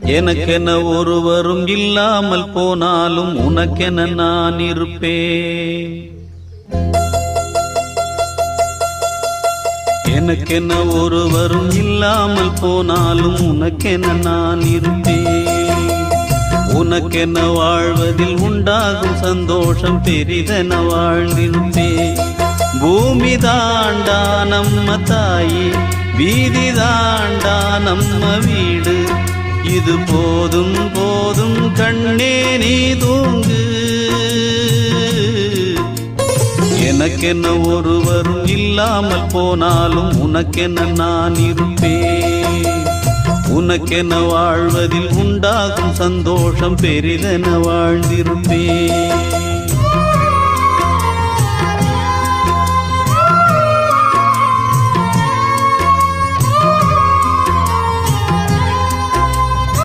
எனக்கென ஒருவரும் இல்லாமல் போனாலும் உனக்கென நான் இருப்பேன். எனக்கென ஒருவரும் இல்லாமல் போனாலும் உனக்கென நான் இருப்பேன். உனக்கென வாழ்வதில் உண்டாகும் சந்தோஷம் பெரிதென வாழ்ந்திருப்பேன். பூமி தாண்டா நம்ம தாயி, வீதி தாண்டா நம்ம வீடு. இது போதும் போதும் கண்ணே நீ தூங்கு. எனக்கென்ன ஒருவரும் இல்லாமல் போனாலும் உனக்கென்ன நான் இருப்பேன். உனக்கென வாழ்வதில் உண்டாகும் சந்தோஷம் பெரிதென வாழ்ந்திருப்பேன்.